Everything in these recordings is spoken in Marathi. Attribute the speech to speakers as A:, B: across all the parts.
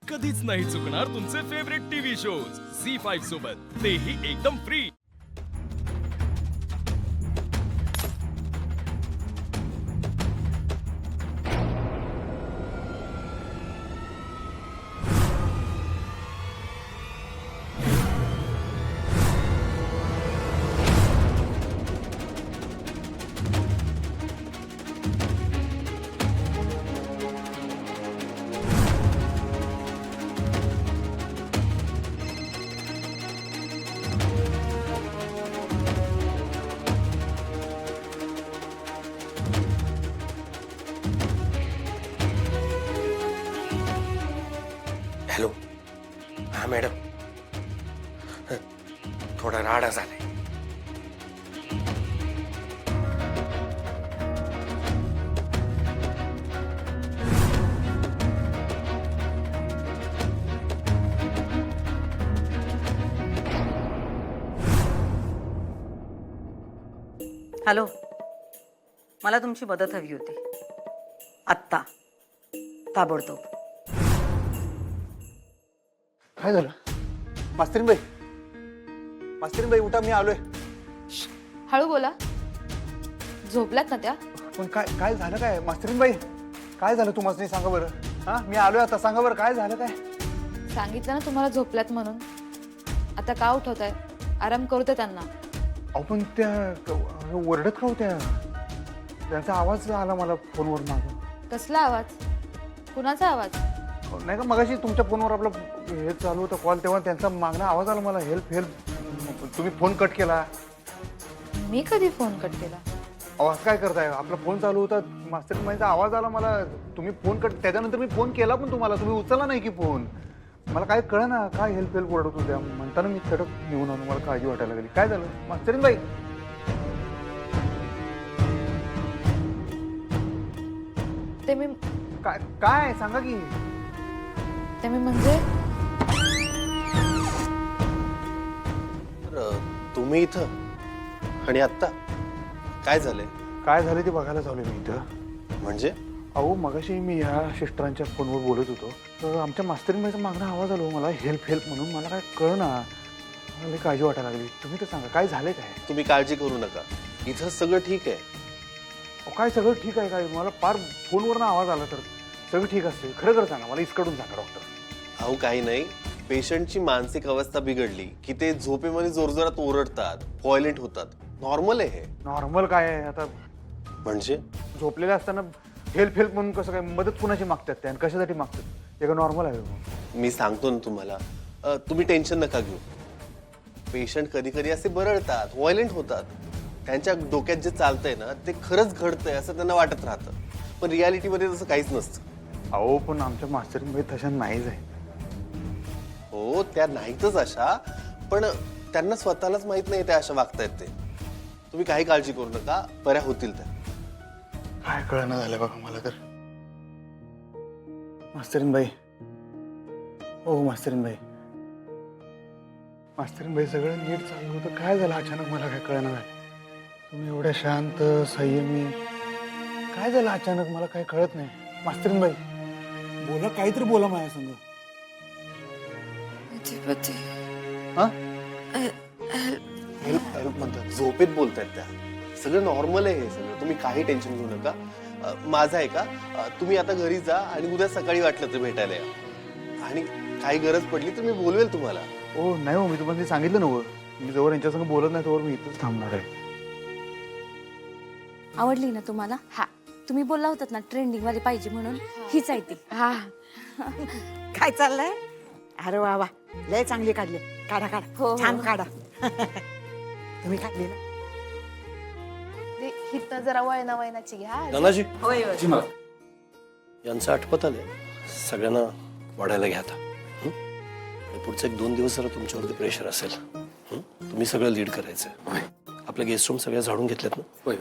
A: कधीच नाही चुकणार तुमचे फेवरेट टीव्ही शोज झी5 सोबत, तेही एकदम फ्री।
B: हॅलो, हा मॅडम, थोडा राडा झालाय।
C: हॅलो, मला तुमची मदत हवी होती आत्ता, ताबडतोब।
D: काय झालं? मास्तरीनबाई, मास्तरीनबाई उठा, मी आलोय।
E: हळू बोला, झोपल्यात ना त्या?
D: पण काय काय झालं? काय मास्तरीनबाई, काय झालं तुम्हाला नाही सांगा बरं? हा, मी आलोय आता, सांगा बरं काय झालं? काय
E: सांगितलं ना तुम्हाला झोपल्यात म्हणून। आता का उठवताय? आराम करू दे त्यांना।
D: अहो पण त्या ओरडत का होत्या? त्यांचा आवाज आला मला फोनवर मागून।
E: कसला आवाज? कुणाचा आवाज?
D: नाही का, मगाशी तुमच्या फोनवर आपलं हे चालू होतं कॉल, तेव्हा त्यांचा मागणं आवाज आला मला, हेल्प हेल्प। तुम्ही फोन कट केला।
E: मी कधी फोन कट केला?
D: आवाज काय करताय? आपला फोन चालू होता, मास्तरीनबाईंचा आवाज आला मला, तुम्ही फोन कट, त्याच्यानंतर मी फोन केला पण तुम्हाला, तुम्ही उचलला नाही की फोन। मला काय कळलं ना, काय हेल्प हेल्प ओरडत होत्या म्हणताना मी चटक निघून आलो, मला काळजी वाटायला लागली। काय झालं मास्तरीनबाई?
E: ते मी
D: काय काय सांगा की?
E: ते मी म्हणजे
B: तुम्ही इथं आणि आत्ता काय झालंय?
D: काय झालं ते बघायला चालू मी इथं।
B: म्हणजे?
D: अहो मगाशी मी या सिस्टरांच्या फोनवर बोलत होतो, तर आमच्या मास्तरीनबाईचा मागणं आवाज आलो मला, हेल्प हेल्प म्हणून। मला काय कळना, मला काळजी वाटायला लागली। तुम्ही तर सांगा काय झालंय? काय
B: तुम्ही काळजी करू नका, इथं सगळं ठीक आहे।
D: काय सगळं ठीक आहे? काय मला फार फोनवर ना आवाज आला तर सगळं ठीक असते? खरं खरं सांगा, मला इसकडून सांगा डॉक्टर।
B: अहो काही नाही, पेशंटची मानसिक अवस्था बिघडली की ते झोपेमध्ये जोरजोरात ओरडतात, व्हायलेंट होतात, नॉर्मल आहे हे।
D: नॉर्मल काय आहे आता?
B: म्हणजे
D: झोपलेले असताना हेल्प हेल्प म्हणून कसं काय? मदत कुणाची मागतात त्या आणि कशासाठी मागतात? हे का नॉर्मल आहे?
B: मी सांगतो ना तुम्हाला, तुम्ही टेन्शन नका घेऊ। पेशंट कधी कधी असे बरळतात, व्हायलेंट होतात, त्यांच्या डोक्यात जे चालतंय ना ते खरंच घडतंय असं त्यांना वाटत राहतं, पण रियालिटीमध्ये तसं काहीच नसतं।
D: अहो पण आमच्या मास्तरीनबाई तशा नाहीच आहे।
B: हो, त्या नाहीतच अशा, पण त्यांना स्वतःलाच माहित नाही त्या अशा वागतायत ते। तुम्ही काही काळजी करू नका, बऱ्या होतील त्या।
D: काय कळना झालं बघा मला तर। मास्तरीनबाई, हो मास्तरीनबाई, मास्तरीनबाई सगळं नीट चालू होतं, काय झालं अचानक मला काय कळना झालं? तुम्ही एवढ्या शांत संयमी, काय झालं अचानक मला काय कळत नाही? मास्तरीनबाई बोला, काहीतरी बोला माझ्या संग। हा, हेल्प हेल्प म्हणतात?
B: झोपेत बोलतायत त्या, सगळं नॉर्मल आहे हे सगळं, तुम्ही काही टेन्शन घेऊ नका। माझं आहे का, तुम्ही आता घरी जा आणि उद्या सकाळी वाटलं तर भेटायला या, आणि काही गरज पडली तर मी बोलवेल तुम्हाला।
D: हो नाही हो, मी तुम्हाला सांगितलं ना, मी जवळ यांच्यासंग बोलत नाही तोवर मी इथंच थांबणार आहे।
F: आवडली ना तुम्हाला?
E: हा।
F: तुम्ही बोलला होतात ना ट्रेंडिंग वाली पाहिजे म्हणून, हीच आहे ती।
E: हा।
C: काय चाललंय? अरे वा वा, लय चांगली काढली। काढा काढा,
E: हो,
C: छान
E: हो।
C: काढा। तुम्ही काढली ना?
E: हिथं जरा वळणाची घ्या।
B: नानाजी,
C: होय होय।
B: यांचं आठवत आलंय, सगळ्यांना वाढायला घ्या आता। आणि पुढचे 1-2 दिवस जरा तुमच्यावरती प्रेशर असेल। तुम्ही सगळं लीड करायचं। आपले गेस्ट रूम सगळ्या झाडून घेतलेत ना? होय।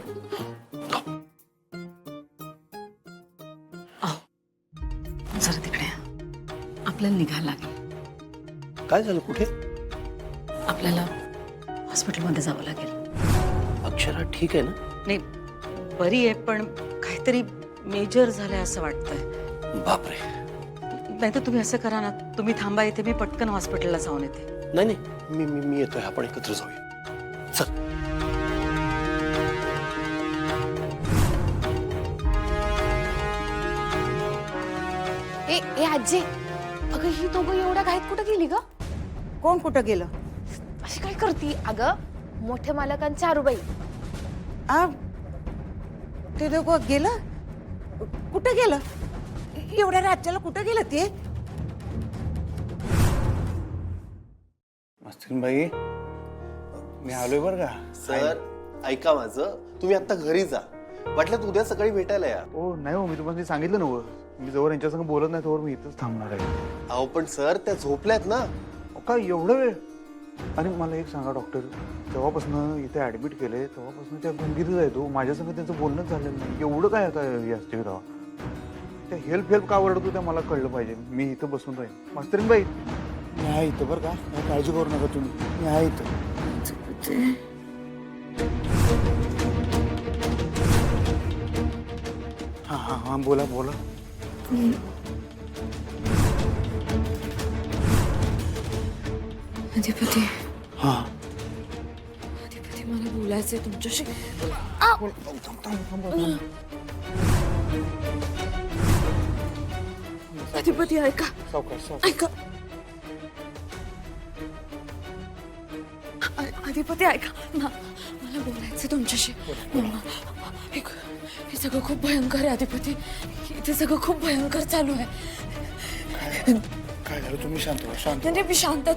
C: जरा तिकडे आपल्याला निघायला लागेल।
B: काय झालं? कुठे?
C: आपल्याला हॉस्पिटलमध्ये जावं लागेल।
B: अक्षरा ठीक आहे ना?
C: नाही, बरी आहे, पण काहीतरी मेजर झालंय असं वाटतंय।
B: बापरे,
C: नाही तर तुम्ही असं करा ना, तुम्ही थांबा इथे, मी पटकन हॉस्पिटलला जाऊन येते.
B: नाही नाही, मी येतोय, आपण एकत्र जाऊया. चल.
E: ए आजी, अगं ही दोघं एवढ्या घाईत कुठं गेली ग?
C: कोण कुठं गेलं?
E: अशी काय करती? अगं मोठे मालकांच्या आरूबाई.
C: आ, ते दोघं गेलं? कुठं गेलं? एवढ्या राज्याला कुठं गेलं ते?
D: मास्तरीनबाई, मी आलोय बरं का.
B: सर ऐका माझं, तुम्ही आता घरी जा, वाटलं तर उद्या सकाळी भेटायला या.
D: हो नाही हो, मी तुम्हाला सांगितलं ना, मी जवळ यांच्यासंग बोलत नाही तोवर मी इथंच थांबणार आहे.
B: अहो पण सर त्या झोपल्यात ना.
D: काय एवढं वेळ? आणि मला एक सांगा डॉक्टर, जेव्हापासून इथे ऍडमिट केले तेव्हापासून त्या गंभीरच आहे तो, माझ्यासंग त्यांचं बोलणंच झालेलं नाही. एवढं काय आता हे असते तेव्हा त्या हेल्प का ओरडतो त्या मला कळलं पाहिजे. मी इथं बसून राहीन. मास्तरीनबाई, मी आहे इथं बरं का, काही काळजी करू नका तुम्ही, मी आहे इथं. हा हा हा, बोला बोला.
E: अधिपती,
D: हा
E: अधिपती मला बोलायचंय तुमच्याशी. अधिपती ऐका,
D: सावकाश सावकाश.
E: ऐका. अधिपती ऐका ना, मला बोलायचं तुमच्याशी. हे सगळं खूप भयंकर आहे अधिपती, इथे सगळं खूप भयंकर चालू आहे.
D: काय झालं? तुम्ही शांत व्हा, शांत
E: म्हणजे मी शांत आहे,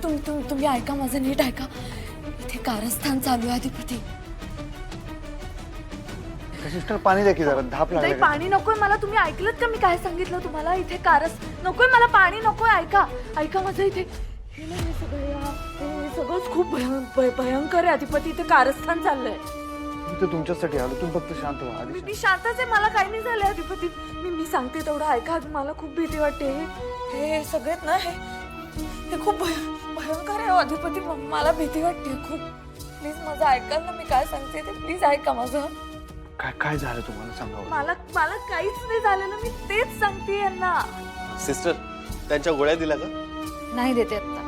E: तुम्ही ऐका, माझं नीट ऐका. इथे कारस्थान चालू आहे अधिपती.
D: सिस्टर पाणी द्या की जरा, धाप
E: नाही
D: लागली.
E: पाणी नकोय मला, तुम्ही ऐकलत का मी काय सांगितलं तुम्हाला? इथे नकोय मला, पाणी नकोय. ऐका ऐका माझं, इथे हे ना, हे सगळंच खूप भयंकर आहे अधिपती. इथे कारस्थान चाललंय.
D: मी तर तुमच्यासाठी आलो, तुम्ही फक्त शांत व्हा आधी.
E: मी शांतच आहे, मला काही नाही झालंय अधिपती. मी सांगते तेवढं ऐका, मला खूप भीती वाटते. हे सगळेत ना, हे खूप भयंकर आहे अधिपती. मला भीती वाटते खूप. प्लीज माझं ऐका ना, मी काय सांगते ते प्लीज ऐका माझं.
D: काय काय झालं तुम्हाला सांगा.
E: मला काहीच नाही झालेलं, मी तेच सांगते यांना.
B: सिस्टर त्यांच्या गोळ्या दिल्या का?
E: नाही देते आता.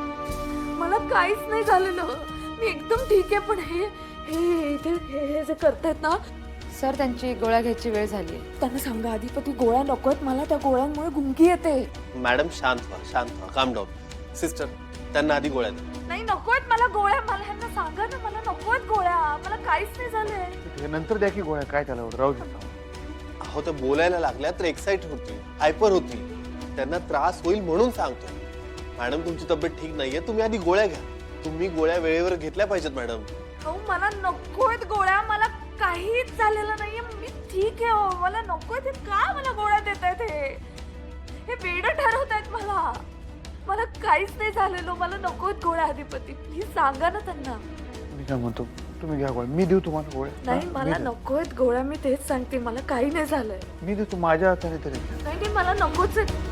E: मला काहीच नाही झालेलं, मी एकदम ठीक आहे. पण हे जे करतायत ना सर, त्यांची गोळ्या घ्यायची वेळ झाली. त्यांना सांगा अधिपती गोळ्या नकोत मला, त्या गोळ्यांमुळे गुंगी येते.
B: मॅडम शांत व्हा, काम डाऊन. सिस्टर त्यांना आधी गोळ्या द्या.
E: नाही नकोत मला गोळ्या, मला ह्यांना सांगा ना, मला नकोत गोळ्या, मला काहीच नाही झालंय.
D: हे नंतर द्या की गोळ्या, काय त्याला राहू दे.
B: अहो त्या बोलायला लागल्या तर एक्साइट होती, हायपर होती, त्यांना त्रास होईल म्हणून सांगतो. मॅडम तुमची तब्येत ठीक नाहीये, तुम्ही आधी गोळ्या घ्या. तुम्ही गोळ्या वेळेवर घेतल्या पाहिजेत मॅडम.
E: हो मला नकोत गोळ्या, मला काहीच झालेलं नाहीये, मी ठीक आहे. हो मला नकोत. का मला गोळ्या देत आहेत? हे वेड ठरवतायत मला. मला काहीच नाही झालेलं, मला नकोत गोळ्या अधिपती. प्लीज सांगा ना त्यांना.
D: मी काय म्हणतो, तुम्ही घ्या गोळ्या, मी देऊ तुम्हाला गोळ्या.
E: नाही मला नकोत गोळ्या, मी तेच सांगते, मला काही नाही झालंय.
D: मी देतो माझ्या हाताने तरी.
E: नाही मला नकोच आहे.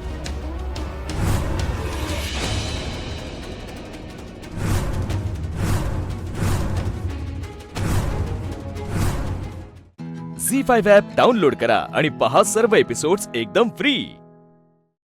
A: झी5 ॲप डाउनलोड करा आणि पहा सर्व एपिसोड्स एकदम फ्री.